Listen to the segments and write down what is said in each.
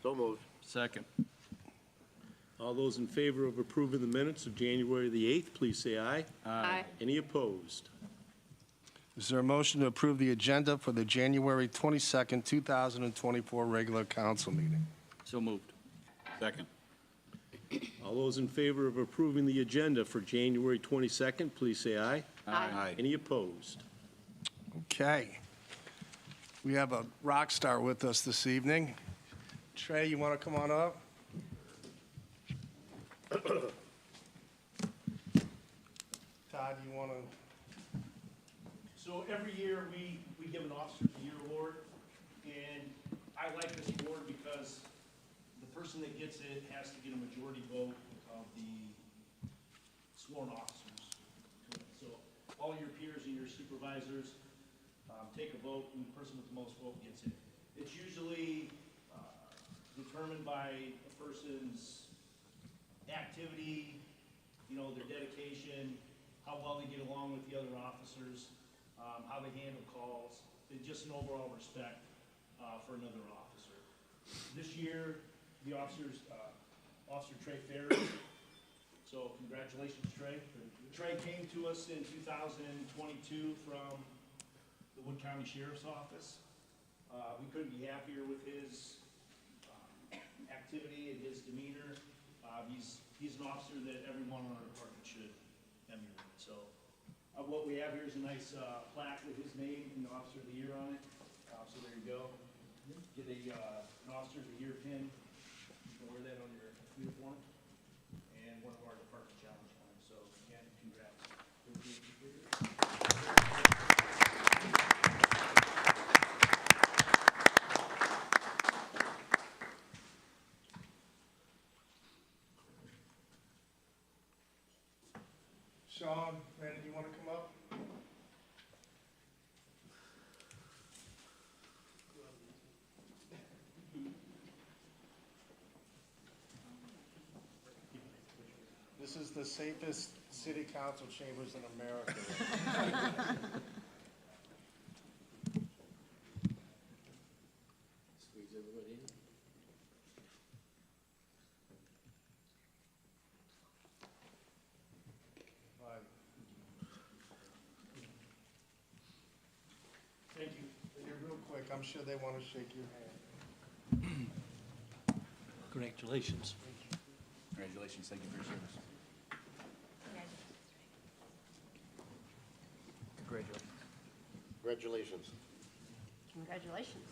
So moved. Second. All those in favor of approving the minutes of January the 8th, please say aye. Aye. Any opposed? Is there a motion to approve the agenda for the January 22nd, 2024 regular council meeting? So moved. Second. All those in favor of approving the agenda for January 22nd, please say aye. Aye. Any opposed? Okay. We have a rock star with us this evening. Trey, you want to come on up? Todd, you want to? So every year, we give an Officer of the Year award, and I like this award because the person that gets it has to get a majority vote of the sworn officers. So all your peers and your supervisors take a vote, and the person with the most vote gets it. It's usually determined by a person's activity, you know, their dedication, how well they get along with the other officers, how they handle calls, and just an overall respect for another officer. This year, the officers, Officer Trey Ferry. So congratulations, Trey. Trey came to us in 2022 from the Wood County Sheriff's Office. We couldn't be happier with his activity and his demeanor. He's an officer that everyone in our department should emulate. So what we have here is a nice plaque with his name and the Officer of the Year on it. So there you go. Get an Officer of the Year pin. You can wear that on your uniform. And one of our department challenge times. So again, congrats. Sean, Brandon, you want to come up? This is the safest city council chambers in America. Squeeze everybody in. Right. Thank you. You're real quick. I'm sure they want to shake your hand. Congratulations. Congratulations. Thank you for your service. Congratulations. Congratulations.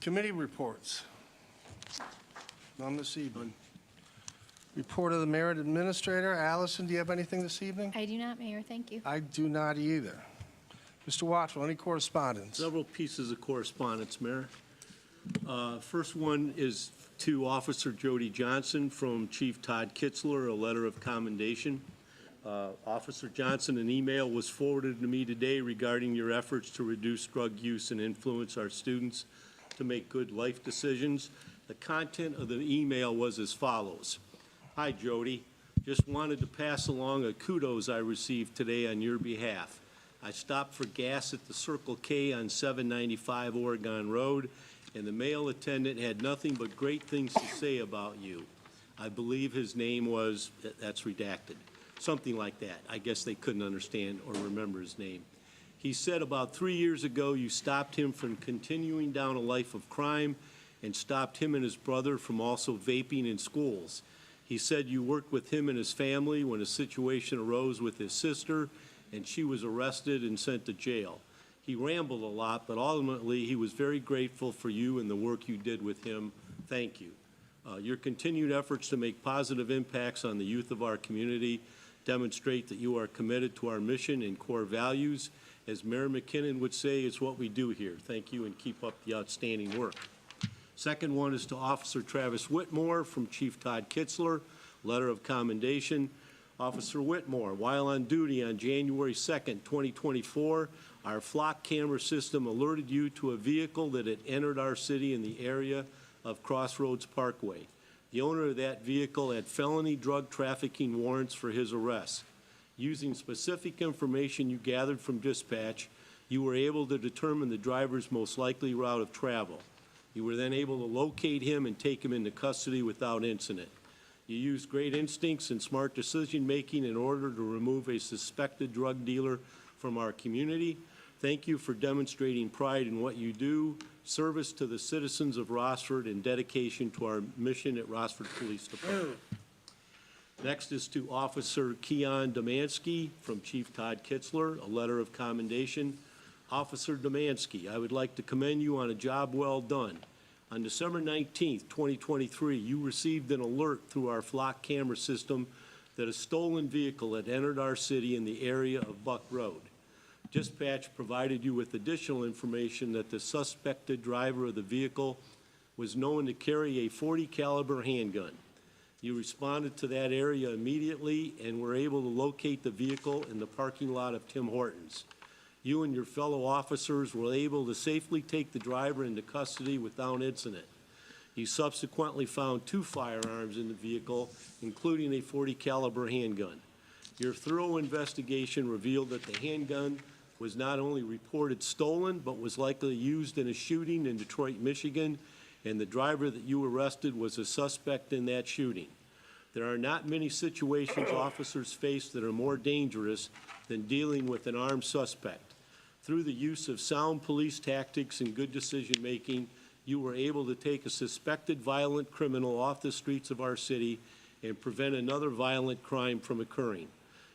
Committee reports. None this evening. Report of the Mayor and Administrator. Allison, do you have anything this evening? I do not, Mayor. Thank you. I do not either. Mr. Watchell, any correspondence? Several pieces of correspondence, Mayor. First one is to Officer Jody Johnson from Chief Todd Kitzler, a letter of commendation. Officer Johnson, an email was forwarded to me today regarding your efforts to reduce drug use and influence our students to make good life decisions. The content of the email was as follows. Hi, Jody. Just wanted to pass along a kudos I received today on your behalf. I stopped for gas at the Circle K on 795 Oregon Road, and the male attendant had nothing but great things to say about you. I believe his name was, that's redacted, something like that. I guess they couldn't understand or remember his name. He said about 3 years ago you stopped him from continuing down a life of crime and stopped him and his brother from also vaping in schools. He said you worked with him and his family when a situation arose with his sister and she was arrested and sent to jail. He rambled a lot, but ultimately he was very grateful for you and the work you did with him. Thank you. Your continued efforts to make positive impacts on the youth of our community demonstrate that you are committed to our mission and core values. As Mayor McKinnon would say, it's what we do here. Thank you and keep up the outstanding work. Second one is to Officer Travis Whitmore from Chief Todd Kitzler, letter of commendation. Officer Whitmore, while on duty on January 2nd, 2024, our flock camera system alerted you to a vehicle that had entered our city in the area of Crossroads Parkway. The owner of that vehicle had felony drug trafficking warrants for his arrest. Using specific information you gathered from dispatch, you were able to determine the driver's most likely route of travel. You were then able to locate him and take him into custody without incident. You used great instincts and smart decision-making in order to remove a suspected drug dealer from our community. Thank you for demonstrating pride in what you do, service to the citizens of Rossford, and dedication to our mission at Rossford Police Department. Next is to Officer Keon Demansky from Chief Todd Kitzler, a letter of commendation. Officer Demansky, I would like to commend you on a job well done. On December 19th, 2023, you received an alert through our flock camera system that a stolen vehicle had entered our city in the area of Buck Road. Dispatch provided you with additional information that the suspected driver of the vehicle was known to carry a .40 caliber handgun. You responded to that area immediately and were able to locate the vehicle in the parking lot of Tim Hortons. You and your fellow officers were able to safely take the driver into custody without incident. You subsequently found 2 firearms in the vehicle, including a .40 caliber handgun. Your thorough investigation revealed that the handgun was not only reported stolen, but was likely used in a shooting in Detroit, Michigan, and the driver that you arrested was a suspect in that shooting. There are not many situations officers face that are more dangerous than dealing with an armed suspect. Through the use of sound police tactics and good decision-making, you were able to take a suspected violent criminal off the streets of our city and prevent another violent crime from occurring.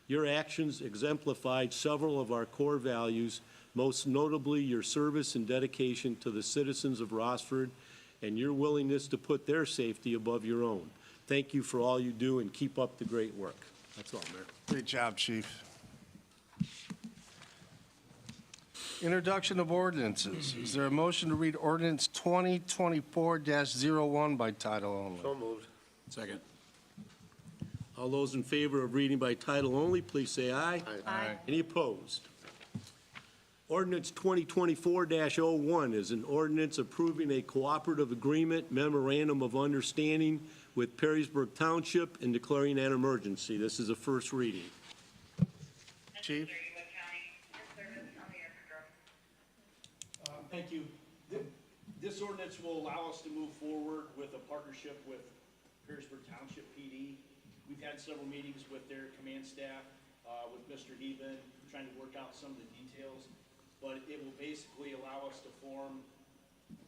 Your actions exemplified several of our core values, most notably your service and dedication to the citizens of Rossford and your willingness to put their safety above your own. Thank you for all you do and keep up the great work. That's all, Mayor. Great job, Chief. Introduction of ordinances. Is there a motion to read ordinance 2024-01 by title only? So moved. Second. All those in favor of reading by title only, please say aye. Aye. Any opposed? Ordinance 2024-01 is an ordinance approving a cooperative agreement memorandum of understanding with Perrysburg Township and declaring an emergency. This is a first reading. Chief? Thank you. This ordinance will allow us to move forward with a partnership with Perrysburg Township PD. We've had several meetings with their command staff, with Mr. Heben, trying to work out some of the details. But it will basically allow us to form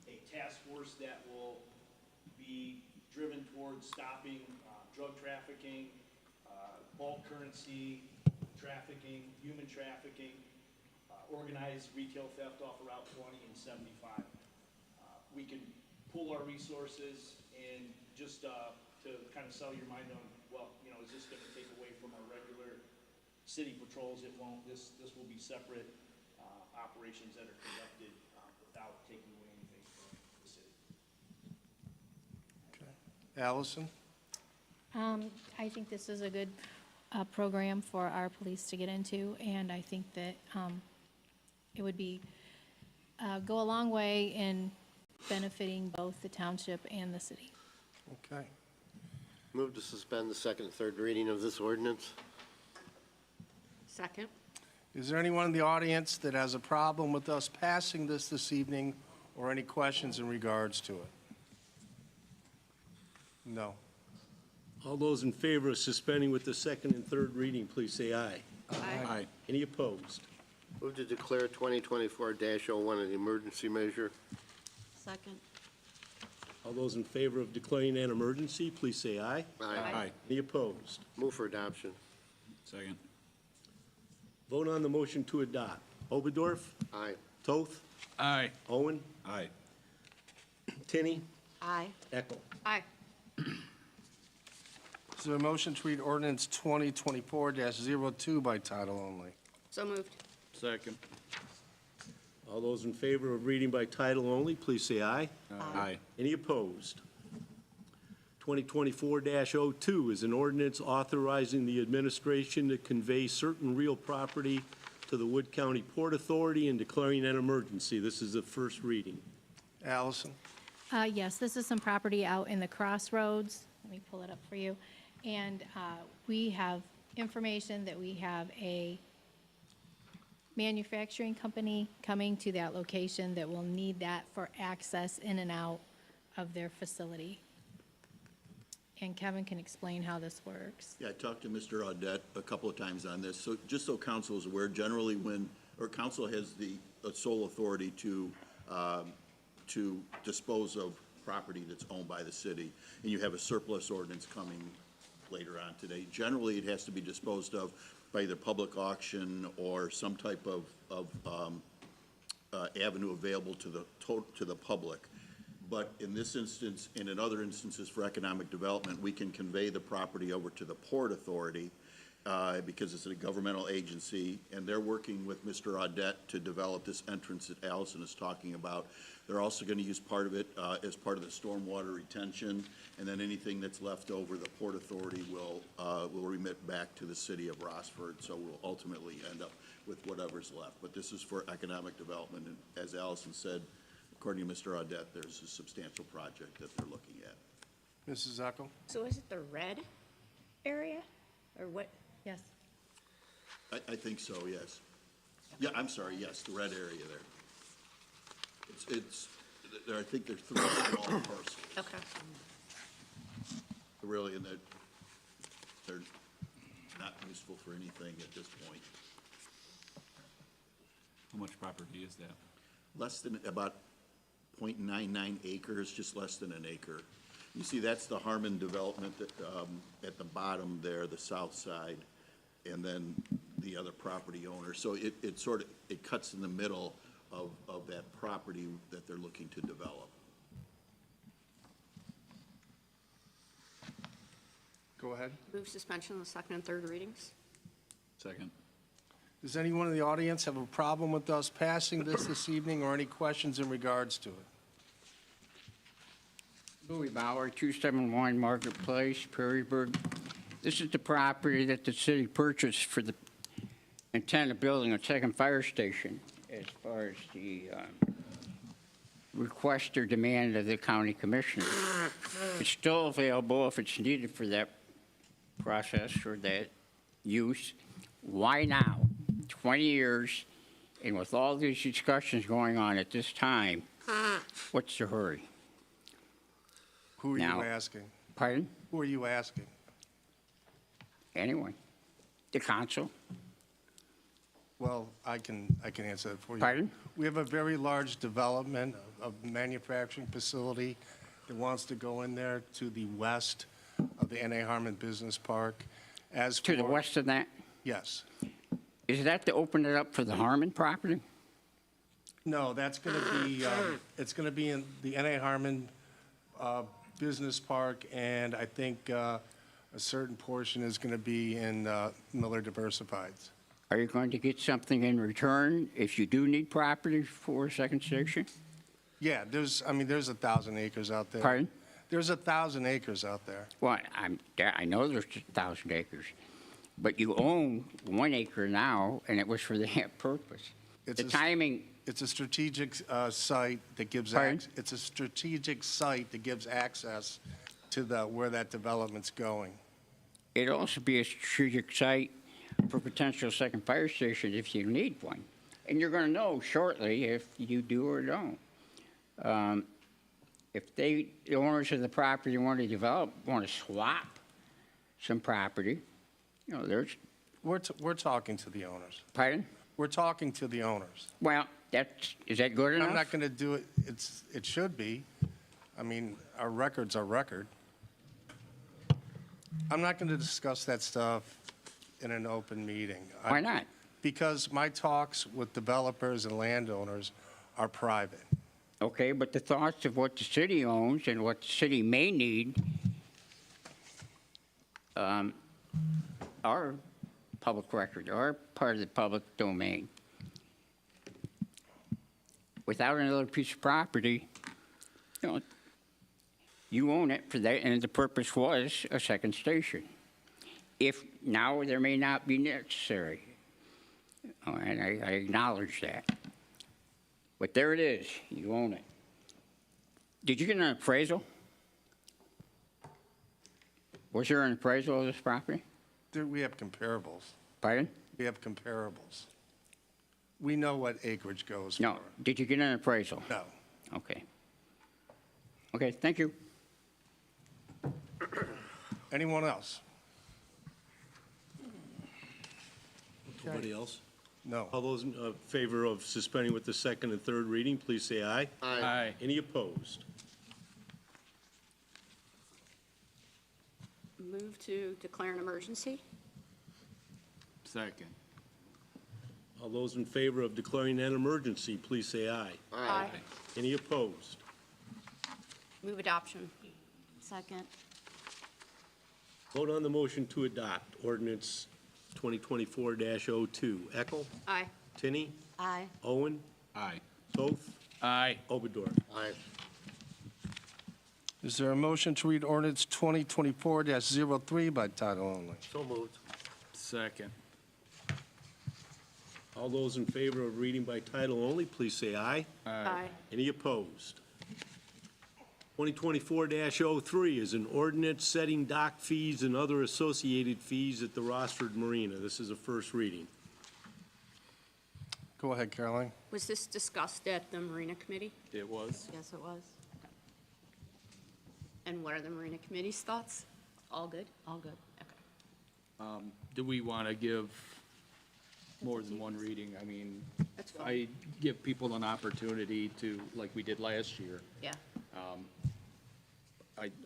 a task force that will be driven towards stopping drug trafficking, bulk currency trafficking, human trafficking, organized retail theft off of Route 20 and 75. We can pool our resources and just to kind of sell your mind on, well, you know, is this going to take away from our regular city patrols? It won't. This will be separate operations that are conducted without taking away anything from the city. Okay. Allison? I think this is a good program for our police to get into, and I think that it would be go a long way in benefiting both the township and the city. Okay. Move to suspend the second and third reading of this ordinance. Second. Is there anyone in the audience that has a problem with us passing this evening, or any questions in regards to it? No. All those in favor of suspending with the second and third reading, please say aye. Aye. Any opposed? Move to declare 2024-01 an emergency measure. Second. All those in favor of declaring an emergency, please say aye. Aye. Any opposed? Move for adoption. Second. Vote on the motion to adopt. Oberdorf? Aye. Toth? Aye. Owen? Aye. Tinney? Aye. Eckel? Aye. Is there a motion to read ordinance 2024-02 by title only? So moved. Second. All those in favor of reading by title only, please say aye. Aye. Any opposed? 2024-02 is an ordinance authorizing the administration to convey certain real property to the Wood County Port Authority and declaring an emergency. This is the first reading. Allison? Yes, this is some property out in the crossroads. Let me pull it up for you. And we have information that we have a manufacturing company coming to that location that will need that for access in and out of their facility. And Kevin can explain how this works. Yeah, I talked to Mr. Audette a couple of times on this. So just so council is aware, generally council has the sole authority to dispose of property that's owned by the city, and you have a surplus ordinance coming later on today. Generally, it has to be disposed of by either public auction or some type of avenue available to the public. But in this instance, and in other instances for economic development, we can convey the property over to the Port Authority because it's a governmental agency, and they're working with Mr. Audette to develop this entrance that Allison is talking about. They're also going to use part of it as part of the stormwater retention, and then anything that's left over, the Port Authority will remit back to the city of Rossford, so we'll ultimately end up with whatever's left. But this is for economic development, and as Allison said, according to Mr. Audette, there's a substantial project that they're looking at. Mrs. Eckel? So is it the red area, or what? Yes. I think so, yes. Yeah, I'm sorry, yes, the red area there. I think there's 3 small parcels, Okay. really, and they're not useful for anything at this point. How much property is that? Less than about .99 acres, just less than an acre. You see, that's the Harmon development that, at the bottom there, the south side, and then the other property owner. So it cuts in the middle of that property that they're looking to develop. Go ahead. Move suspension on the second and third readings? Second. Does anyone in the audience have a problem with us passing this evening, or any questions in regards to it? Louis Bauer, 271 Market Place, Perrysburg. This is the property that the city purchased for the intent of building a second fire station, as far as the request or demand of the county commissioner. It's still available if it's needed for that process or that use. Why now? 20 years, and with all these discussions going on at this time, what's the hurry? Who are you Now- asking? Pardon? Who are you asking? Anyway, the council. Well, I can answer that for you. Pardon? We have a very large development of manufacturing facility that wants to go in there to the west of the N.A. Harmon Business Park. As To the for- west of that? Yes. Is that to open it up for the Harmon property? No, that's going to be, it's going to be in the N.A. Harmon Business Park, and I think a certain portion is going to be in Miller Diversifieds. Are you going to get something in return if you do need property for a second station? Yeah, there's 1,000 acres out there. Pardon? There's 1,000 acres out there. Well, I know there's 1,000 acres, but you own 1 acre now, and it was for that purpose. It's The a- timing, It's a strategic site that gives Pardon? it's a strategic site that gives access to where that development's going. it'll also be a strategic site for potential second fire station if you need one. And you're going to know shortly if you do or don't. If the owners of the property want to develop, want to swap some property, you know, there's, We're talking to the owners. pardon? We're talking to the owners. Well, is that good enough? I'm not going to do it, it should be. I mean, our record's our record. I'm not going to discuss that stuff in an open meeting. Why not? Because my talks with developers and landowners are private. Okay, but the thoughts of what the city owns and what the city may need are public record, are part of the public domain. Without another piece of property, you know, you own it for that, and the purpose was a second station. If now there may not be necessary, and I acknowledge that. But there it is, you own it. Did you get an appraisal? Was there an appraisal of this property? We have comparables. Pardon? We have comparables. We know what acreage goes for. No. Did you get an appraisal? No. Okay. Okay, thank you. Anyone else? Nobody else? No. All those in favor of suspending with the second and third reading, please say aye. Aye. Any opposed? Move to declare an emergency? Second. All those in favor of declaring an emergency, please say aye. Aye. Any opposed? Move adoption? Second. Vote on the motion to adopt ordinance 2024-02. Eckel? Aye. Tinney? Aye. Owen? Aye. Toth? Aye. Obador? Aye. Is there a motion to read ordinance 2024-03 by title only? So moved. Second. All those in favor of reading by title only, please say aye. Aye. Any opposed? 2024-03 is an ordinance setting dock fees and other associated fees at the Rossford Marina. This is a first reading. Go ahead, Caroline. Was this discussed at the Marina Committee? It was. Yes, it was. And what are the Marina Committee's thoughts? All good? All good, okay. Do we want to give more than one reading? I mean, That's fine. I give people an opportunity to, like we did last year. Yeah.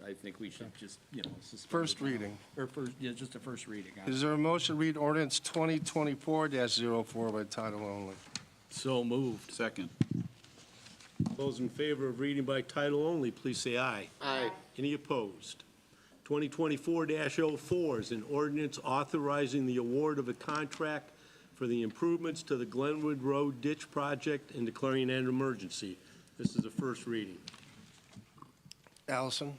I think we should just, suspend. First it now. reading. Or first, yeah, just a first reading. Is there a motion to read ordinance 2024-04 by title only? So moved. Second. Those in favor of reading by title only, please say aye. Aye. Any opposed? 2024-04 is an ordinance authorizing the award of a contract for the improvements to the Glenwood Road Ditch Project and declaring an emergency. This is a first reading. Allison?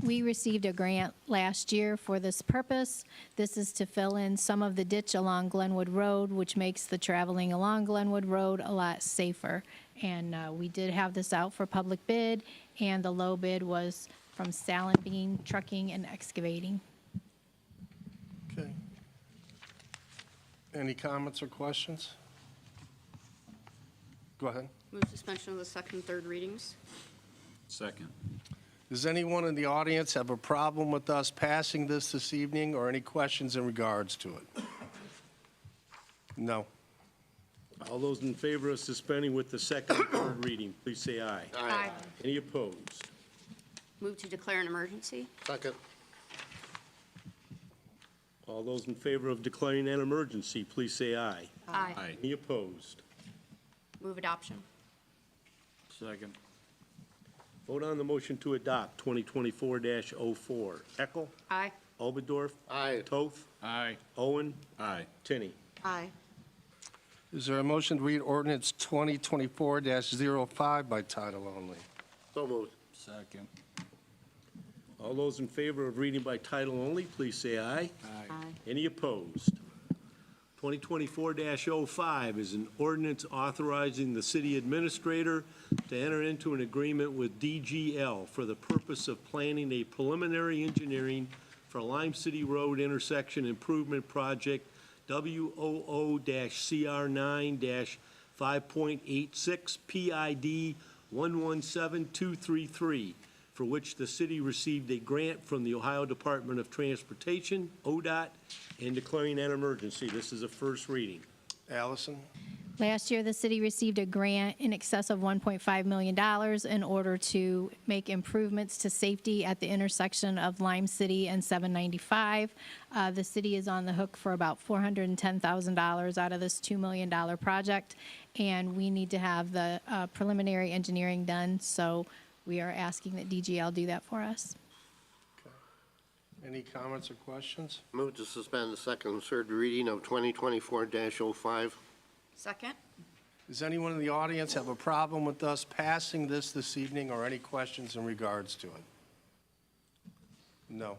We received a grant last year for this purpose. This is to fill in some of the ditch along Glenwood Road, which makes the traveling along Glenwood Road a lot safer. And we did have this out for public bid, and the low bid was from Bean Trucking and Excavating. Okay. Any comments or questions? Go ahead. Move suspension of the second and third readings? Second. Does anyone in the audience have a problem with us passing this evening, or any questions in regards to it? No. All those in favor of suspending with the second and third reading, please say aye. Aye. Any opposed? Move to declare an emergency? Second. All those in favor of declaring an emergency, please say aye. Aye. Aye. Any opposed? Move adoption? Second. Vote on the motion to adopt 2024-04. Eckel? Aye. Obadorf? Aye. Toth? Aye. Owen? Aye. Tinney? Aye. Is there a motion to read ordinance 2024-05 by title only? So moved. Second. All those in favor of reading by title only, please say aye. Aye. Any opposed? 2024-05 is an ordinance authorizing the city administrator to enter into an agreement with DGL for the purpose of planning a preliminary engineering for Lime City Road intersection improvement project WOO-CR9-5.86 PID 117233, for which the city received a grant from the Ohio Department of Transportation, ODOT, and declaring an emergency. This is a first reading. Allison? Last year, the city received a grant in excess of $1.5 million in order to make improvements to safety at the intersection of Lime City and 795. The city is on the hook for about $410,000 out of this $2 million project, and we need to have the preliminary engineering done, so we are asking that DGL do that for us. Any comments or questions? Move to suspend the second and third reading of 2024-05. Second? Does anyone in the audience have a problem with us passing this evening, or any questions in regards to it? No.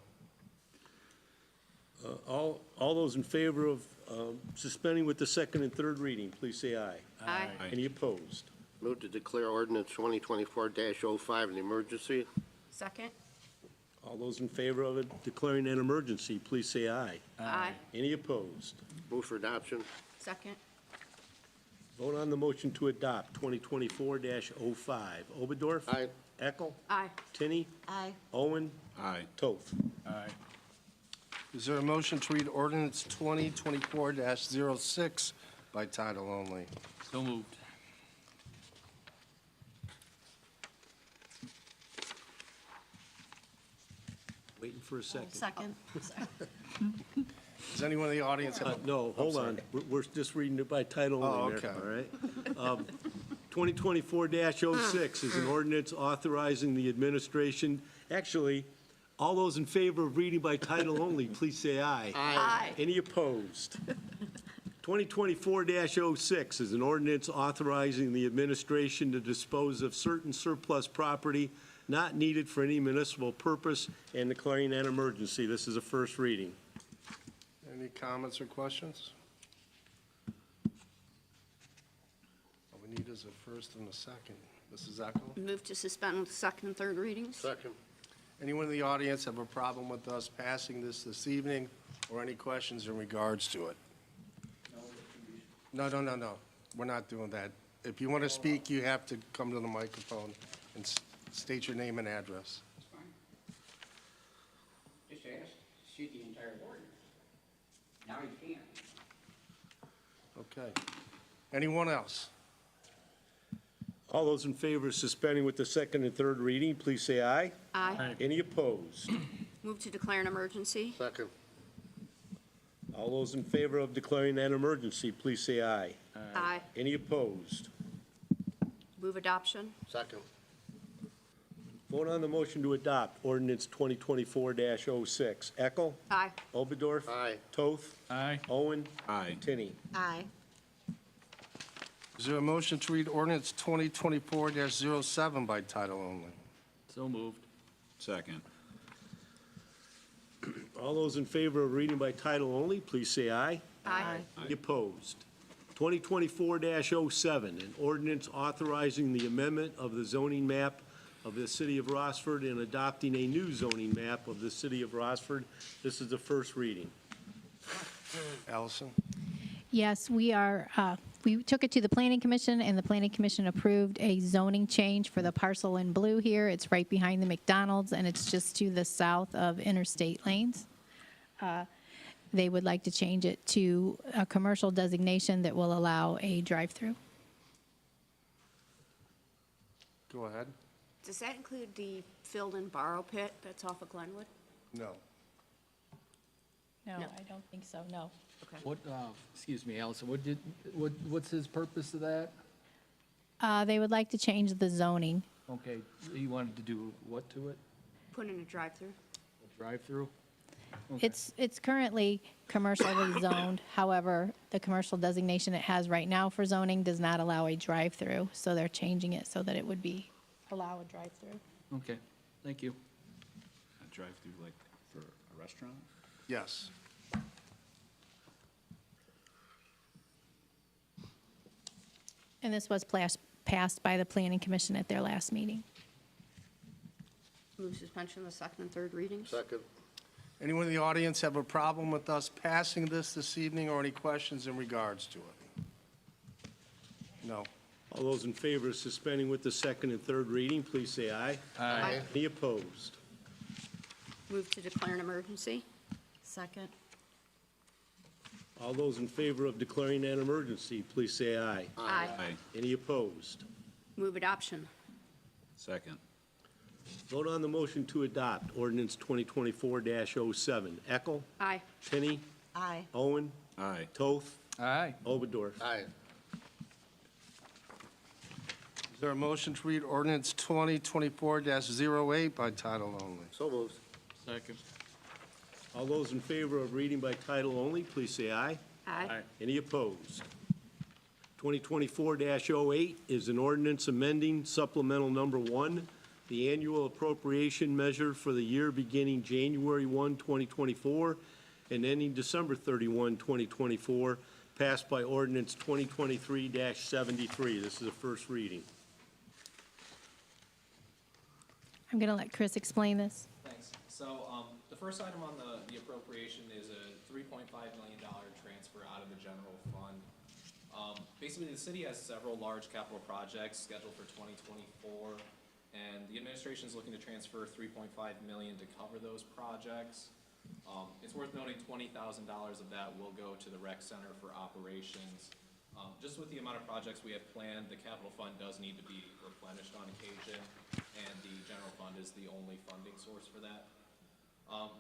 All those in favor of suspending with the second and third reading, please say aye. Aye. Any opposed? Move to declare ordinance 2024-05 an emergency. Second? All those in favor of it declaring an emergency, please say aye. Aye. Any opposed? Move for adoption. Second? Vote on the motion to adopt 2024-05. Oberdorf? Aye. Eckel? Aye. Tinney? Aye. Owen? Aye. Toth. Aye. Is there a motion to read ordinance 2024-06 by title only? So moved. Waiting for a second. Second? Does anyone in the audience have? No, hold on. We're just reading it by title Oh, only, Mayor, okay. all right? 2024-06 is an ordinance authorizing the administration, actually, all those in favor of reading by title only, please say aye. Aye. Any opposed? 2024-06 is an ordinance authorizing the administration to dispose of certain surplus property not needed for any municipal purpose and declaring an emergency. This is a first reading. Any comments or questions? All we need is a first and a second. Mrs. Eckel? Move to suspend with second and third readings? Second. Anyone in the audience have a problem with us passing this evening, or any questions in regards to it? No. We're not doing that. If you want to speak, you have to come to the microphone and state your name and address. That's fine. Just ask, see the entire ordinance. Now you can. Okay. Anyone else? All those in favor of suspending with the second and third reading, please say aye. Aye. Any opposed? Move to declare an emergency? Second. All those in favor of declaring an emergency, please say aye. Aye. Any opposed? Move adoption? Second. Vote on the motion to adopt ordinance 2024-06. Eckel? Aye. Oberdorf? Aye. Toth? Aye. Owen? Aye. Tinney? Aye. Is there a motion to read ordinance 2024-07 by title only? So moved. Second. All those in favor of reading by title only, please say aye. Aye. Any opposed? 2024-07, an ordinance authorizing the amendment of the zoning map of the city of Rossford and adopting a new zoning map of the city of Rossford. This is the first reading. Allison? Yes, we took it to the Planning Commission, and the Planning Commission approved a zoning change for the parcel in blue here. It's right behind the McDonald's, and it's just to the south of Interstate Lanes. They would like to change it to a commercial designation that will allow a drive-through. Go ahead. Does that include the filled-in borrow pit that's off of Glenwood? No. No, No. I don't think so, no. Okay. What, excuse me, Allison, what's his purpose of that? They would like to change the zoning. Okay, he wanted to do what to it? Put in a drive-through? A drive-through? Okay. It's currently commercially zoned. However, the commercial designation it has right now for zoning does not allow a drive-through. So they're changing it so that it would allow a drive-through. Okay, thank you. A drive-through like for a restaurant? Yes. And this was passed by the Planning Commission at their last meeting. Move suspension of the second and third readings? Second. Anyone in the audience have a problem with us passing this evening, or any questions in regards to it? No. All those in favor of suspending with the second and third reading, please say aye. Aye. Any opposed? Move to declare an emergency? Second. All those in favor of declaring an emergency, please say aye. Aye. Aye. Any opposed? Move adoption? Second. Vote on the motion to adopt ordinance 2024-07. Eckel? Aye. Tinney? Aye. Owen? Aye. Toth? Aye. Oberdorf? Aye. Is there a motion to read ordinance 2024-08 by title only? So moved. Second. All those in favor of reading by title only, please say aye. Aye. Any opposed? 2024-08 is an ordinance amending supplemental number 1, the annual appropriation measure for the year beginning January 1, 2024, and ending December 31, 2024, passed by ordinance 2023-73. This is a first reading. I'm going to let Chris explain this. Thanks. So, the first item on the appropriation is a $3.5 million transfer out of the general fund. Basically, the city has several large capital projects scheduled for 2024, and the administration is looking to transfer $3.5 million to cover those projects. It's worth noting $20,000 of that will go to the rec center for operations. Just with the amount of projects we have planned, the capital fund does need to be replenished on occasion, and the general fund is the only funding source for that.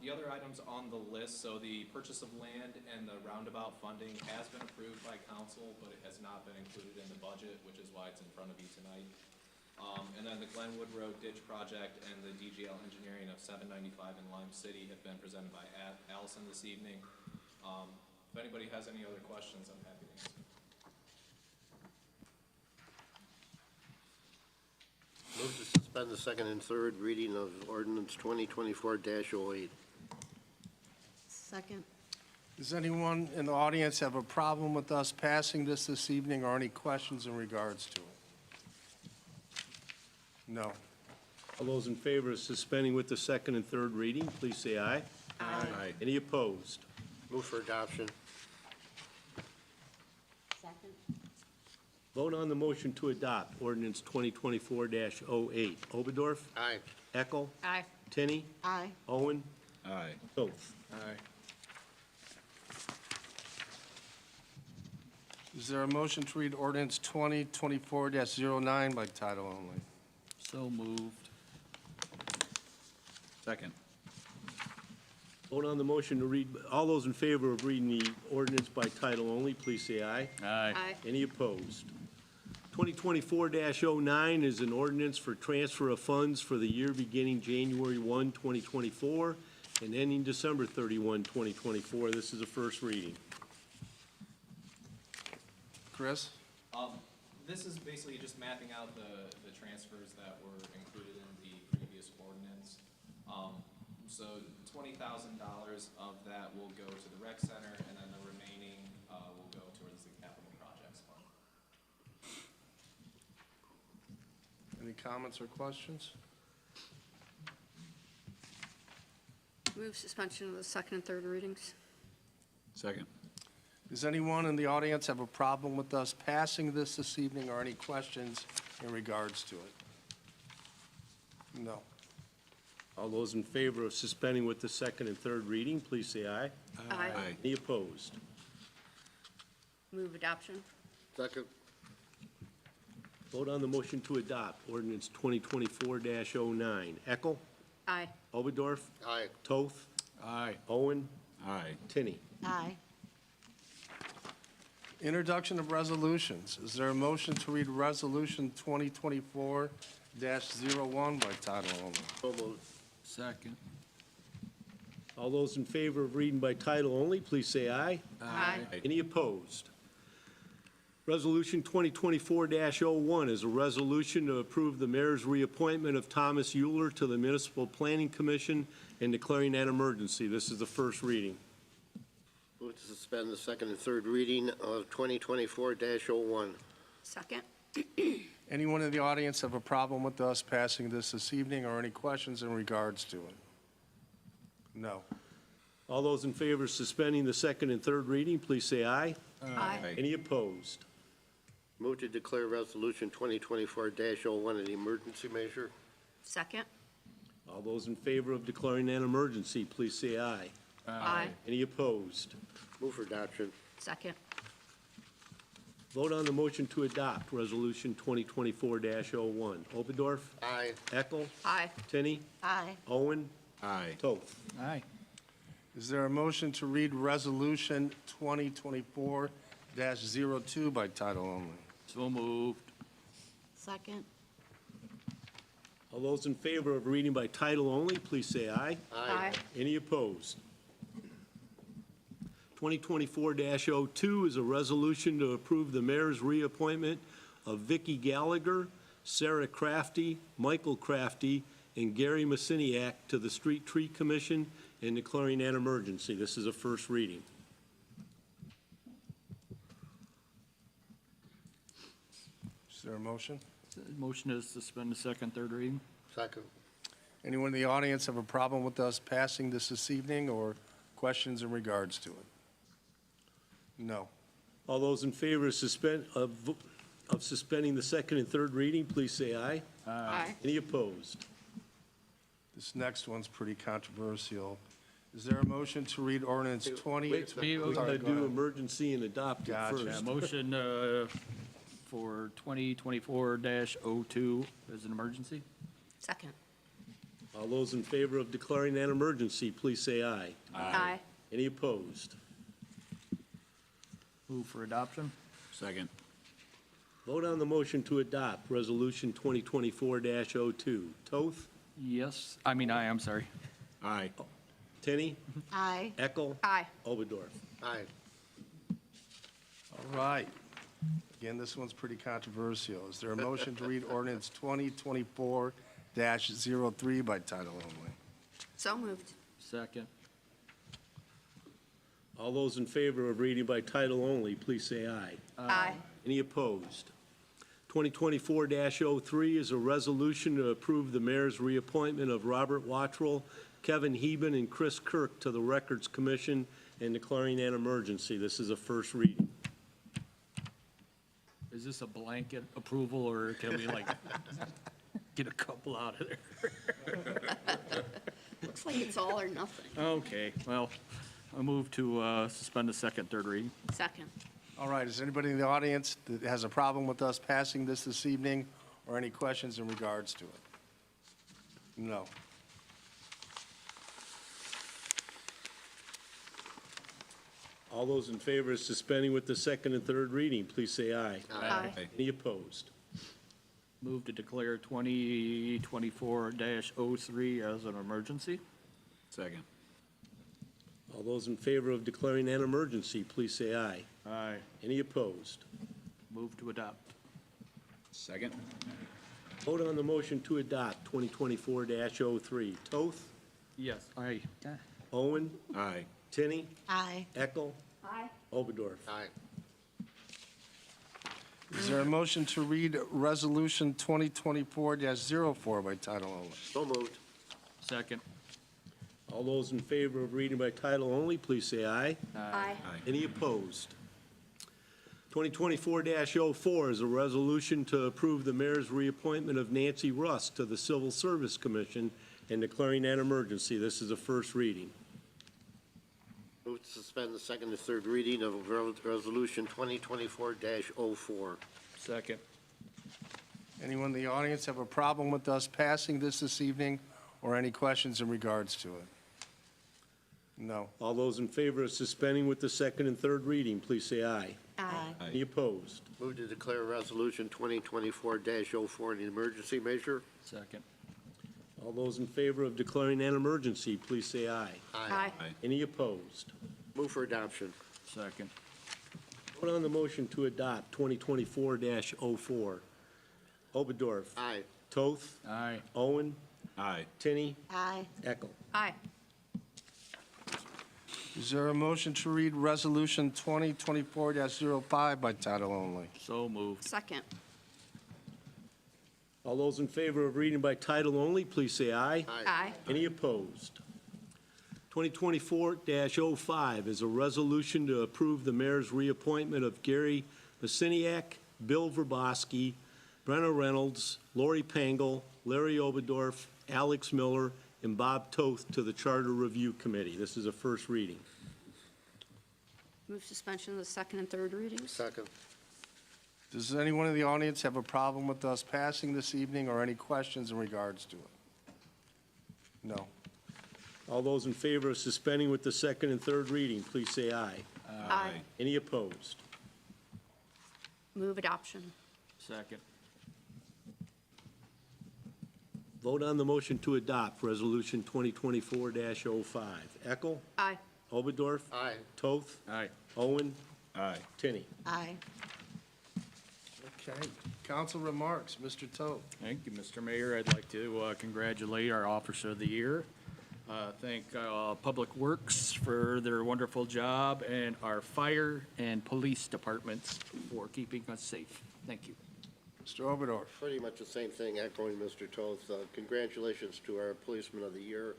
The other items on the list, so the purchase of land and the roundabout funding has been approved by council, but it has not been included in the budget, which is why it's in front of you tonight. And then the Glenwood Road Ditch Project and the DGL engineering of 795 in Lime City have been presented by Allison this evening. If anybody has any other questions, I'm happy to answer. Move to suspend the second and third reading of ordinance 2024-08. Second. Does anyone in the audience have a problem with us passing this evening, or any questions in regards to it? No. All those in favor of suspending with the second and third reading, please say aye. Aye. Any opposed? Move for adoption. Second. Vote on the motion to adopt ordinance 2024-08. Oberdorf? Aye. Eckel? Aye. Tinney? Aye. Owen? Aye. Toth. Aye. Is there a motion to read ordinance 2024-09 by title only? So moved. Second. Vote on the motion to read, all those in favor of reading the ordinance by title only, please say aye. Aye. Aye. Any opposed? 2024-09 is an ordinance for transfer of funds for the year beginning January 1, 2024, and ending December 31, 2024. This is a first reading. Chris? This is basically just mapping out the transfers that were included in the previous ordinance. So $20,000 of that will go to the rec center, and then the remaining will go towards the capital projects fund. Any comments or questions? Move suspension of the second and third readings. Second. Does anyone in the audience have a problem with us passing this evening, or any questions in regards to it? No. All those in favor of suspending with the second and third reading, please say aye. Aye. Any opposed? Move adoption. Second. Vote on the motion to adopt ordinance 2024-09. Eckel? Aye. Oberdorf? Aye. Toth? Aye. Owen? Aye. Tinney? Aye. Introduction of resolutions. Is there a motion to read resolution 2024-01 by title only? So moved. Second. All those in favor of reading by title only, please say aye. Aye. Any opposed? Resolution 2024-01 is a resolution to approve the mayor's reappointment of Thomas Euler to the Municipal Planning Commission and declaring an emergency. This is the first reading. Move to suspend the second and third reading of 2024-01. Second. Anyone in the audience have a problem with us passing this evening, or any questions in regards to it? No. All those in favor of suspending the second and third reading, please say aye. Aye. Any opposed? Move to declare resolution 2024-01 an emergency measure. Second. All those in favor of declaring an emergency, please say aye. Aye. Any opposed? Move for adoption. Second. Vote on the motion to adopt Resolution 2024-01. Oberdorf? Aye. Eckel? Aye. Tinney? Aye. Owen? Aye. Toth? Aye. Is there a motion to read resolution 2024-02 by title only? So moved. Second. All those in favor of reading by title only, please say aye. Aye. Any opposed? 2024-02 is a resolution to approve the mayor's reappointment of Vicki Gallagher, Sarah Crafty, Michael Crafty, and Gary Messiniak to the Street Tree Commission and declaring an emergency. This is a first reading. Is there a motion? Motion is suspend the second, third reading. Second. Anyone in the audience have a problem with us passing this evening or questions in regards to it? No. All those in favor of suspending the second and third reading, please say aye. Aye. Any opposed? This next one's pretty controversial. Is there a motion to read ordinance 20? Wait, we Sorry, gotta go do ahead. emergency and adopt it Gotcha. first. Motion for 2024-02 as an emergency. Second. All those in favor of declaring that emergency, please say aye. Aye. Any opposed? Move for adoption. Second. Vote on the motion to adopt Resolution 2024-02. Toth? Yes, I mean, I'm sorry. Aye. Tenney? Aye. Eckel? Aye. Oberdorf? Aye. All right. Again, this one's pretty controversial. Is there a motion to read ordinance 2024-03 by title only? So moved. Second. All those in favor of reading by title only, please say aye. Aye. Any opposed? 2024-03 is a resolution to approve the mayor's reappointment of Robert Wattrell, Kevin Heben, and Chris Kirk to the Records Commission and declaring an emergency. This is a first reading. Is this a blanket approval, or can we like get a couple out of there? Looks like it's all or nothing. Okay, well, I move to suspend the second, third reading. Second. All right, is anybody in the audience that has a problem with us passing this evening or any questions in regards to it? No. All those in favor of suspending with the second and third reading, please say aye. Aye. Any opposed? Move to declare 2024-03 as an emergency. Second. All those in favor of declaring an emergency, please say aye. Aye. Any opposed? Move to adopt. Second. Vote on the motion to adopt 2024-03. Toth? Yes. Aye. Owen? Aye. Tenney? Aye. Eckel? Aye. Oberdorf? Aye. Is there a motion to read resolution 2024-04 by title only? So moved. Second. All those in favor of reading by title only, please say aye. Aye. Any opposed? 2024-04 is a resolution to approve the mayor's reappointment of Nancy Rusk to the Civil Service Commission and declaring an emergency. This is a first reading. Move to suspend the second and third reading of Resolution 2024-04. Second. Anyone in the audience have a problem with us passing this evening or any questions in regards to it? No. All those in favor of suspending with the second and third reading, please say aye. Aye. Any opposed? Move to declare Resolution 2024-04 an emergency measure. Second. All those in favor of declaring an emergency, please say aye. Aye. Any opposed? Move for adoption. Second. Vote on the motion to adopt 2024-04. Oberdorf? Aye. Toth? Aye. Owen? Aye. Tenney? Aye. Eckel? Aye. Is there a motion to read resolution 2024-05 by title only? So moved. Second. All those in favor of reading by title only, please say aye. Aye. Any opposed? 2024-05 is a resolution to approve the mayor's reappointment of Gary Masiniak, Bill Verboski, Brenna Reynolds, Lori Pangle, Larry Oberdorf, Alex Miller, and Bob Toth to the Charter Review Committee. This is a first reading. Move suspension of the second and third readings. Second. Does anyone in the audience have a problem with us passing this evening or any questions in regards to it? No. All those in favor of suspending with the second and third reading, please say aye. Aye. Any opposed? Move adoption. Second. Vote on the motion to adopt Resolution 2024-05. Eckel? Aye. Oberdorf? Aye. Toth? Aye. Owen? Aye. Tenney? Aye. Okay. Council remarks, Mr. Toth. Thank you, Mr. Mayor. I'd like to congratulate our Officer of the Year. Thank Public Works for their wonderful job, and our fire and police departments for keeping us safe. Thank you. Mr. Oberdorf. Pretty much the same thing, echoing Mr. Toth. Congratulations to our Policeman of the Year.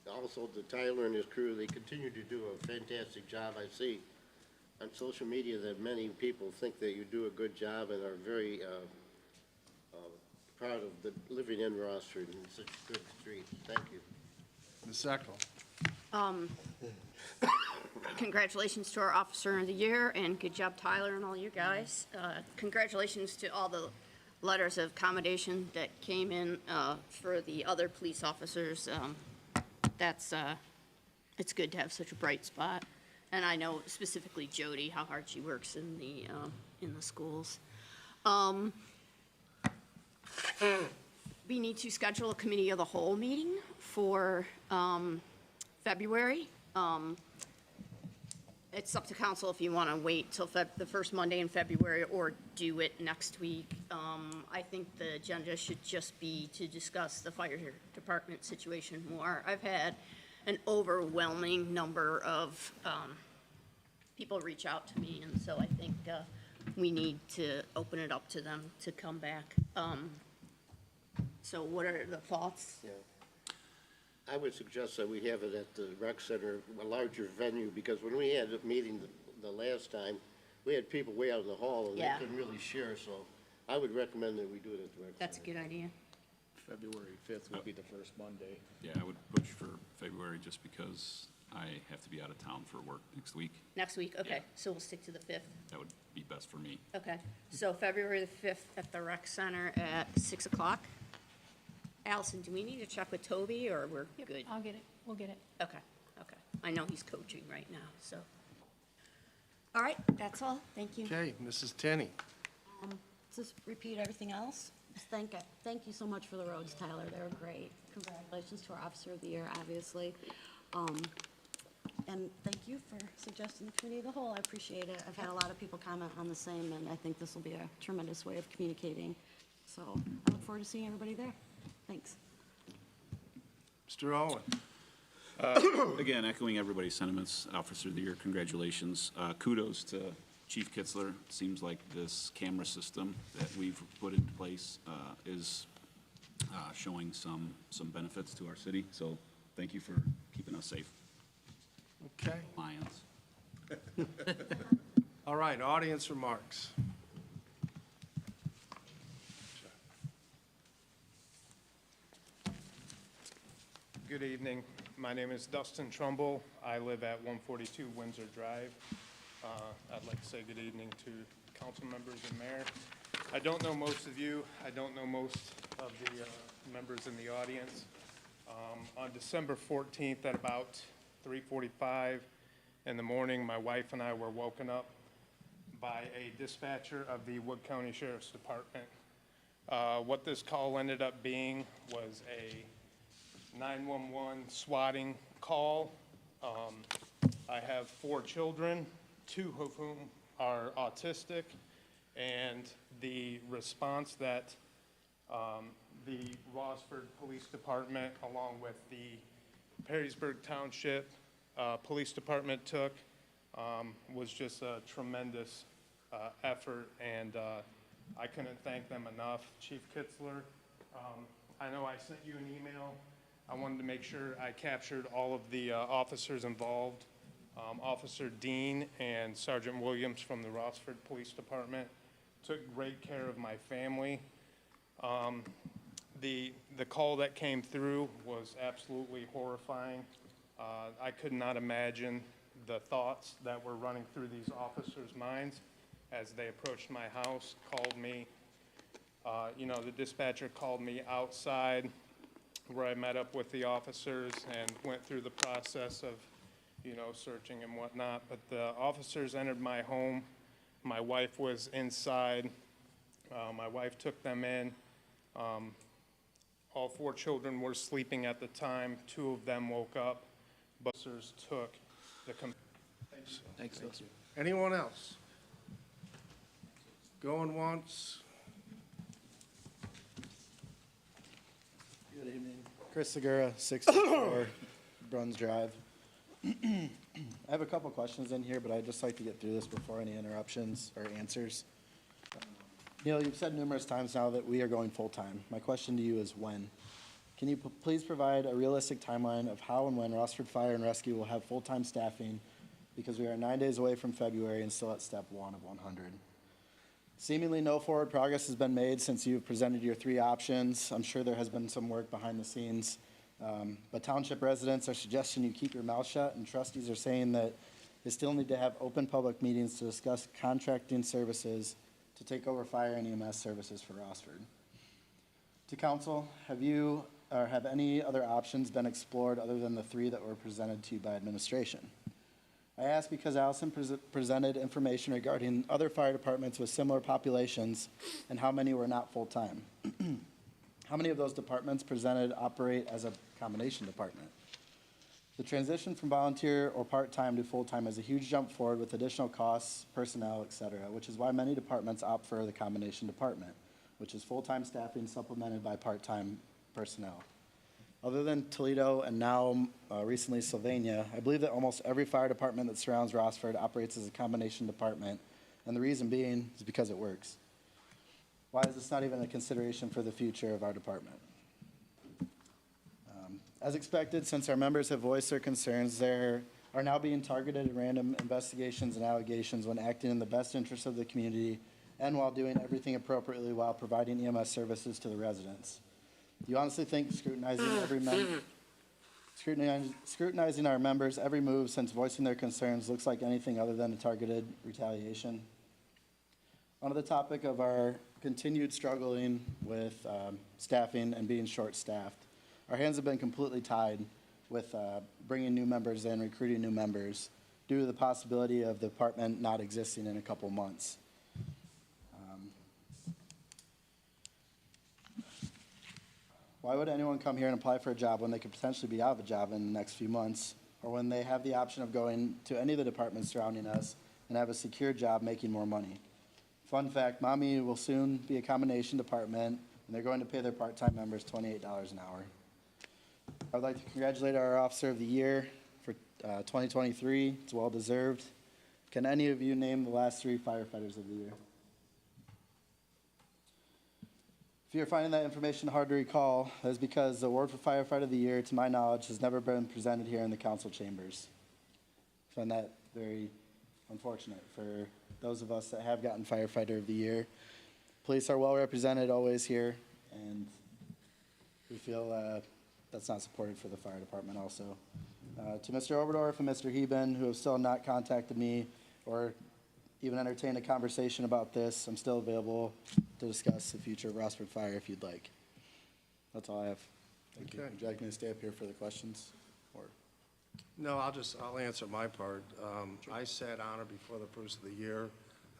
Also to Tyler and his crew, they continue to do a fantastic job. I see on social media that many people think that you do a good job and are very proud of living in Rossford and such good streets. Thank you. Ms. Eckel. Congratulations to our Officer of the Year, and good job, Tyler, and all you guys. Congratulations to all the letters of commendation that came in for the other police officers. It's good to have such a bright spot. And I know specifically Jody, how hard she works in the schools. We need to schedule a committee of the whole meeting for February. It's up to council if you want to wait till the first Monday in February or do it next week. I think the agenda should just be to discuss the fire department situation more. I've had an overwhelming number of people reach out to me, and so I think we need to open it up to them to come back. So what are the thoughts? Yeah. I would suggest that we have it at the rec center, a larger venue, because when we had a meeting the last time, we had people way out in the hall and they Yeah. couldn't really share, so I would recommend that we do it at the rec center. That's a good idea. February 5th would be the first Monday. Yeah, I would push for February just because I have to be out of town for work next week. Next week, okay, Yeah. so we'll stick to the 5th. That would be best for me. Okay, so February the 5th at the rec center at 6 o'clock. Allison, do we need to check with Toby, or we're good? I'll get it, we'll get it. Okay, okay. I know he's coaching right now, so. All right, that's all. Thank you. Okay, Mrs. Tenney. Just repeat everything else. Thank you so much for the roads, Tyler. They were great. Congratulations to our Officer of the Year, obviously. And thank you for suggesting the committee of the whole. I appreciate it. I've had a lot of people comment on the same, and I think this will be a tremendous way of communicating. So I look forward to seeing everybody there. Thanks. Mr. Owen. Again, echoing everybody's sentiments, Officer of the Year, congratulations. Kudos to Chief Kitzler. It seems like this camera system that we've put into place is showing some benefits to our city. So thank you for keeping us safe. Okay. Lions. All right, audience remarks. Good evening. My name is Dustin Trumbull. I live at 142 Windsor Drive. I'd like to say good evening to council members and mayor. I don't know most of you. I don't know most of the members in the audience. On December 14th at about 3:45 in the morning, my wife and I were woken up by a dispatcher of the Wood County Sheriff's Department. What this call ended up being was a 911 swatting call. I have 4 children, 2 of whom are autistic, and the response that the Rossford Police Department, along with the Perrysburg Township Police Department took, was just a tremendous effort, and I couldn't thank them enough. Chief Kitzler, I know I sent you an email. I wanted to make sure I captured all of the officers involved. Officer Dean and Sergeant Williams from the Rossford Police Department took great care of my family. The call that came through was absolutely horrifying. I could not imagine the thoughts that were running through these officers' minds as they approached my house, called me. The dispatcher called me outside where I met up with the officers and went through the process of, searching and whatnot. But the officers entered my home. My wife was inside. My wife took them in. All 4 children were sleeping at the time. 2 of them woke up. But officers took the. Thanks. Anyone else? Going once? Good evening. Chris Segura, 64 Bruns Drive. I have a couple questions in here, but I'd just like to get through this before any interruptions or answers. Neil, you've said numerous times now that we are going full-time. My question to you is when? Can you please provide a realistic timeline of how and when Rossford Fire and Rescue will have full-time staffing? Because we are 9 days away from February and still at step 1 of 100. Seemingly no forward progress has been made since you've presented your 3 options. I'm sure there has been some work behind the scenes. But township residents are suggesting you keep your mouth shut, and trustees are saying that they still need to have open public meetings to discuss contracting services to take over fire and EMS services for Rossford. To council, have any other options been explored other than the 3 that were presented to you by administration? I ask because Allison presented information regarding other fire departments with similar populations and how many were not full-time. How many of those departments presented operate as a combination department? The transition from volunteer or part-time to full-time is a huge jump forward with additional costs, personnel, et cetera, which is why many departments opt for the combination department, which is full-time staffing supplemented by part-time personnel. Other than Toledo and now recently Sylvania, I believe that almost every fire department that surrounds Rossford operates as a combination department, and the reason being is because it works. Why is this not even a consideration for the future of our department? As expected, since our members have voiced their concerns, there are now being targeted random investigations and allegations when acting in the best interest of the community and while doing everything appropriately while providing EMS services to the residents. Do you honestly think scrutinizing our members' every move since voicing their concerns looks like anything other than a targeted retaliation? On the topic of our continued struggling with staffing and being short-staffed, our hands have been completely tied with bringing new members in, recruiting new members, due to the possibility of the department not existing in a couple months. Why would anyone come here and apply for a job when they could potentially be out of a job in the next few months, or when they have the option of going to any of the departments surrounding us and have a secure job making more money? Fun fact, Mommy will soon be a combination department, and they're going to pay their part-time members $28 an hour. I would like to congratulate our Officer of the Year for 2023. It's well-deserved. Can any of you name the last 3 firefighters of the year? If you're finding that information hard to recall, that is because the award for Firefighter of the Year, to my knowledge, has never been presented here in the council chambers. I find that very unfortunate for those of us that have gotten Firefighter of the Year. Police are well represented always here, and we feel that's not supported for the fire department also. To Mr. Oberdorf and Mr. Heben, who have still not contacted me or even entertained a conversation about this, I'm still available to discuss the future of Rossford Fire if you'd like. That's all I have. Thank you. Okay. Would you like me to stay up here for the questions? Or No, I'll answer my part. I said on or before the first of the year,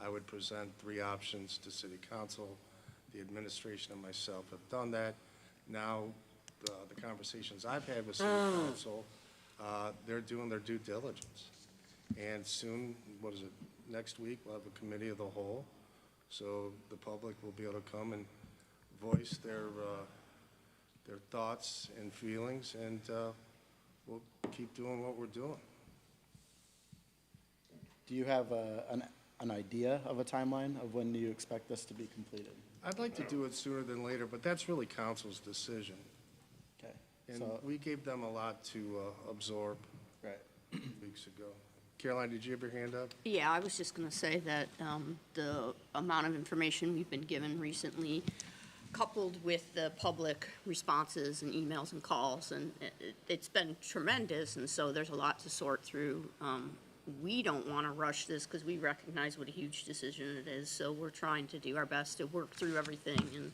I would present 3 options to city council. The administration and myself have done that. Now, the conversations I've had with city council, they're doing their due diligence. And soon, next week, we'll have a committee of the whole. So the public will be able to come and voice their thoughts and feelings, and we'll keep doing what we're doing. do you have an idea of a timeline of when you expect this to be completed? I'd like to do it sooner than later, but that's really council's decision. Okay. And So, we gave them a lot to absorb right. weeks ago. Caroline, did you have your hand up? Yeah, I was just going to say that the amount of information we've been given recently, coupled with the public responses and emails and calls, and it's been tremendous, and so there's a lot to sort through. We don't want to rush this because we recognize what a huge decision it is, so we're trying to do our best to work through everything and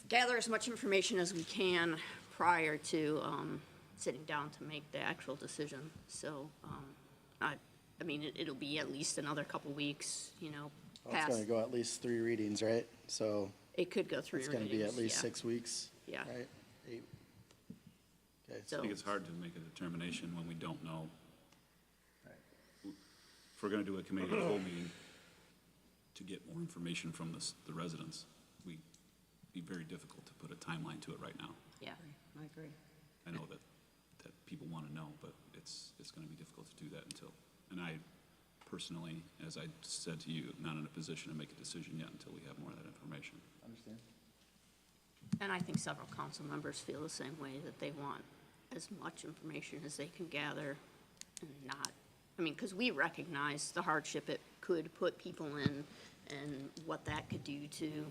gather as much information as we can prior to sitting down to make the actual decision. So, I mean, it'll be at least another couple weeks, you know, Well, it's past. going to go at least 3 readings, right? So It could go through it's readings. going to be at least yeah. 6 weeks, Yeah. right? 8. Okay. So- I think it's hard to make a determination when we don't know. If we're gonna do a committee of the whole meeting to get more information from the residents, it'd be very difficult to put a timeline to it right now. Yeah. I agree. I know that people wanna know, but it's gonna be difficult to do that until, and I personally, as I said to you, not in a position to make a decision yet until we have more of that information. Understand? And I think several council members feel the same way, that they want as much information as they can gather and not, I mean, because we recognize the hardship it could put people in and what that could do to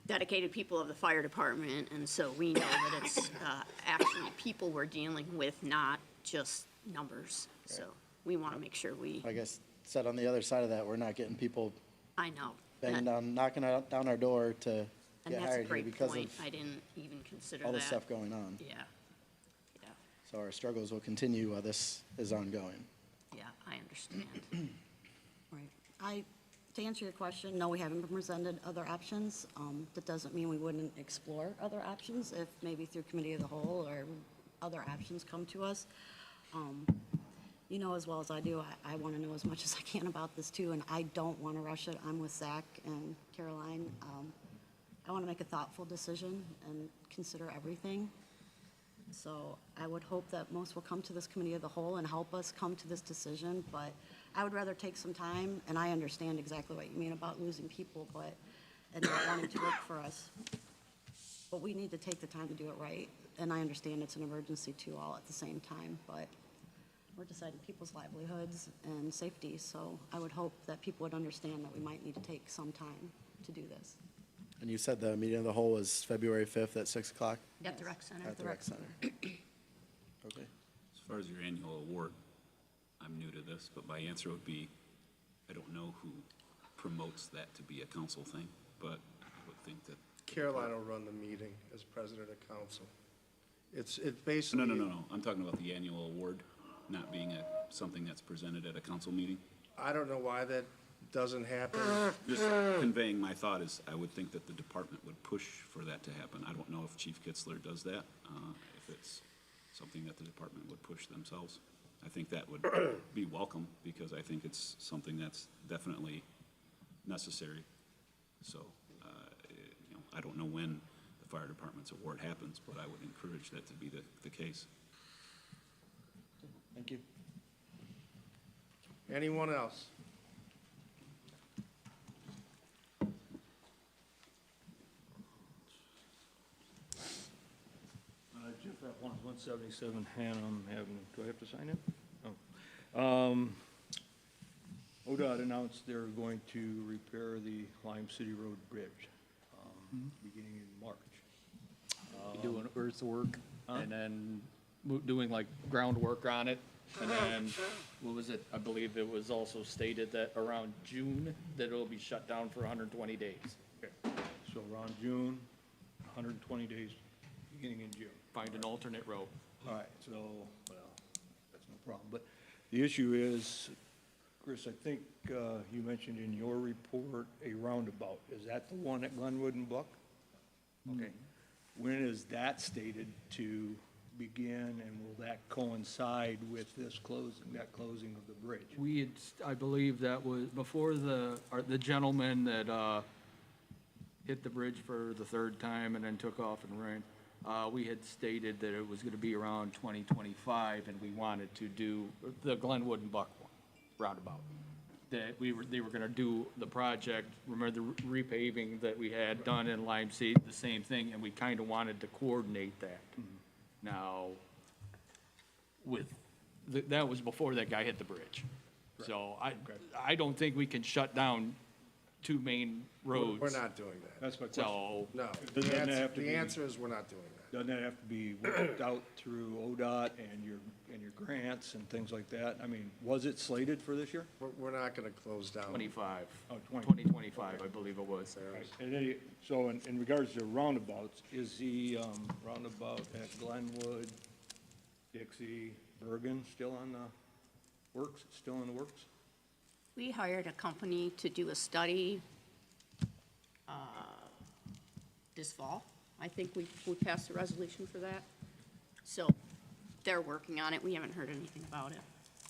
dedicated people of the fire department. And so we know that it's actually people we're dealing with, not just numbers. So we want to make sure we, I guess, said on the other side of that, we're not getting people I know. banging down, knocking down our door to And get that's a hired here great because point. of I didn't even consider all that. this stuff going on. Yeah, yeah, So our struggles will continue while this is ongoing. yeah, I understand. Right. To answer your question, no, we haven't been presented other options. That doesn't mean we wouldn't explore other options if maybe through committee of the whole or other options come to us. You know as well as I do, I want to know as much as I can about this too, and I don't want to rush it. I'm with Zach and Caroline. I want to make a thoughtful decision and consider everything. So I would hope that most will come to this committee of the whole and help us come to this decision, but I would rather take some time, and I understand exactly what you mean about losing people, and not wanting to work for us. But we need to take the time to do it right, and I understand it's an emergency too, all at the same time, but we're deciding people's livelihoods and safety, so I would hope that people would understand that we might need to take some time to do this. And you said the meeting of the whole was February 5th at 6 o'clock? At the rec center. At the rec center. Okay. As far as your annual award, I'm new to this, but my answer would be, I don't know who promotes that to be a council thing, but I would think that. Caroline will run the meeting as president of council. It's No, basically. no. I'm talking about the annual award not being something that's presented at a council meeting. I don't know why that doesn't happen. Just conveying my thought is, I would think that the department would push for that to happen. I don't know if Chief Kitzler does that, if it's something that the department would push themselves. I think that would be welcome, because I think it's something that's definitely necessary. So, I don't know when the fire department's award happens, but I would encourage that to be the case. Thank you. Anyone else? Jeff at 177 Hannum Avenue. Do I have to sign it? Oh. ODOT announced they're going to repair the Lime City Road Bridge, beginning in March. Doing earthwork and then doing like groundwork on it. And then, what was it? I believe it was also stated that around June, that it'll be shut down for 120 days. So around June, 120 days, beginning in June. Find an alternate road. All right, so, well, that's no problem. But the issue is, Chris, I think you mentioned in your report a roundabout. Is that the one at Glenwood and Buck? Okay. When is that stated to begin, and will that coincide with this closing of the bridge? We had, I believe that was before the gentleman that hit the bridge for the third time and then took off and ran. We had stated that it was gonna be around 2025, and we wanted to do the Glenwood and Buck one, roundabout. That they were gonna do the project, remember the repaving that we had done in Lime City, the same thing, and we kinda wanted to coordinate that. Now, that was before that guy hit the bridge. So I don't think we can shut down two main roads. We're not doing that. That's my question. So, No. Doesn't that have to The be- answer is we're not doing that. Doesn't that have to be worked out through ODOT and your grants and things like that? I mean, was it slated for this year? We're not gonna close down. 25, Oh, 2025, I believe it was. And then, so in regards to roundabouts, is the roundabout at Glenwood, Dixie, Bergen still on the works, still in the works? We hired a company to do a study this fall. I think we passed a resolution for that. So they're working on it. We haven't heard anything about it.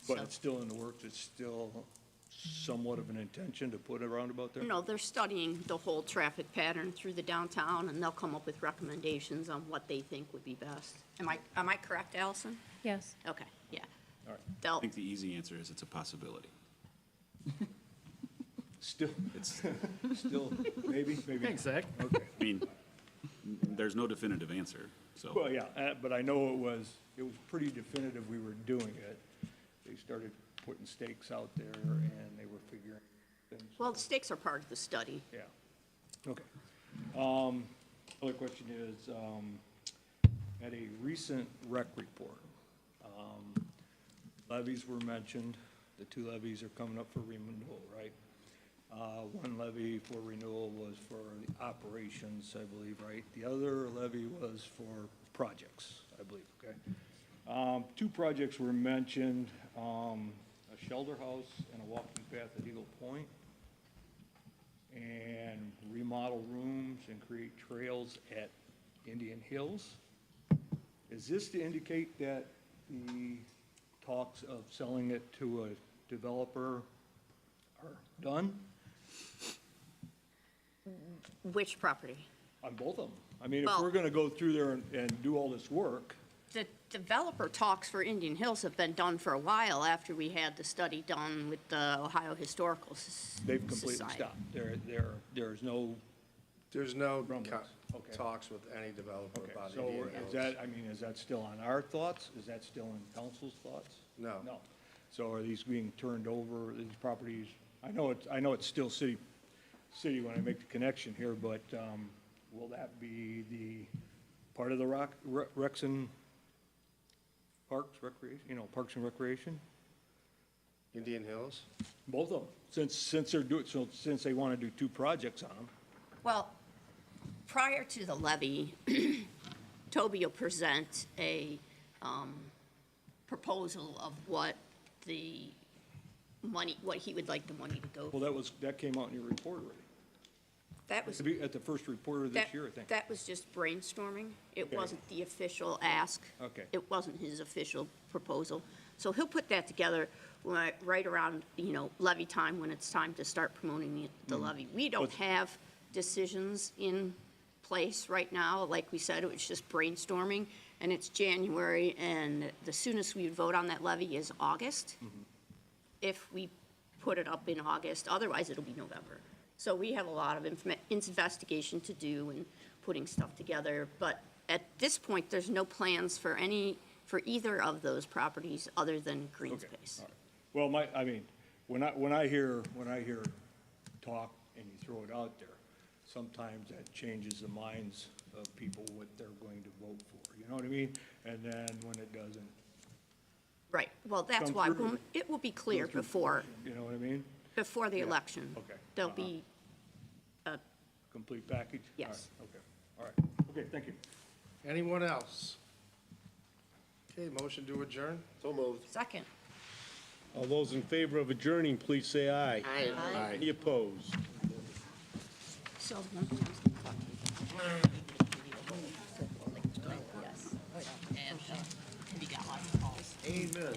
But So- it's still in the works, it's still somewhat of an intention to put a roundabout there? No, they're studying the whole traffic pattern through the downtown, and they'll come up with recommendations on what they think would be best. Am I correct, Allison? Yes. Okay, yeah. All right. I They'll, think the easy answer is it's a possibility. Still, It's, still, maybe? Thanks, Zach. Okay. I mean, there's no definitive answer, so. Well, yeah, but I know it was pretty definitive we were doing it. They started putting stakes out there and they were figuring things. Well, the stakes are part of the study. Yeah, okay. Other question is, at a recent rec report, levies were mentioned. The 2 levies are coming up for renewal, right? One levy for renewal was for the operations, I believe, right? The other levy was for projects, I believe, okay? 2 projects were mentioned, a shelter house and a walking path at Eagle Point, and remodel rooms and create trails at Indian Hills. Is this to indicate that the talks of selling it to a developer are done? Which property? On both of them. I mean, if Well- we're gonna go through there and do all this work, The developer talks for Indian Hills have been done for a while after we had the study done with the Ohio Historical Society. they've completely stopped. There's no, There's no Rumblings. Okay. talks with any developer okay, about so Indian is Hills. that, I mean, is that still on our thoughts? Is that still in council's thoughts? No. No. So are these being turned over, these properties? I know it's still city when I make the connection here, but, will that be the part of the Rex and Parks Recreation, Parks and Recreation? Indian Hills? Both of them, since they want to do 2 projects on them. Well, prior to the levy, Toby will present a proposal of what the money, what he would like the money to go. Well, that came out in your report already. That was, At the first report of this year, I think. that was just brainstorming. It Okay. wasn't the official ask. Okay. It wasn't his official proposal. So he'll put that together right around, levy time, when it's time to start promoting the levy. We don't But- have decisions in place right now. Like we said, it was just brainstorming, and it's January, and the soonest we would vote on that levy is August. If we put it up in August, otherwise it'll be November. So we have a lot of investigation to do and putting stuff together, but at this point, there's no plans for either of those properties other than green Okay, space. all right. Well, when I hear talk and you throw it out there, sometimes that changes the minds of people what they're going to vote for, you know what I mean? And then when it doesn't, Right, well, that's Come why, through. it will be clear through before you know what I mean? the Yeah, election. okay, There'll uh-huh. be, Complete package? Yes. All right, okay, thank you. Anyone else? Okay, motion to adjourn? So moved. second. All those in favor of adjourning, please say aye. Aye. Any opposed? So, one thing I was gonna talk to you about. Yes. And, we got lots of calls. Amen.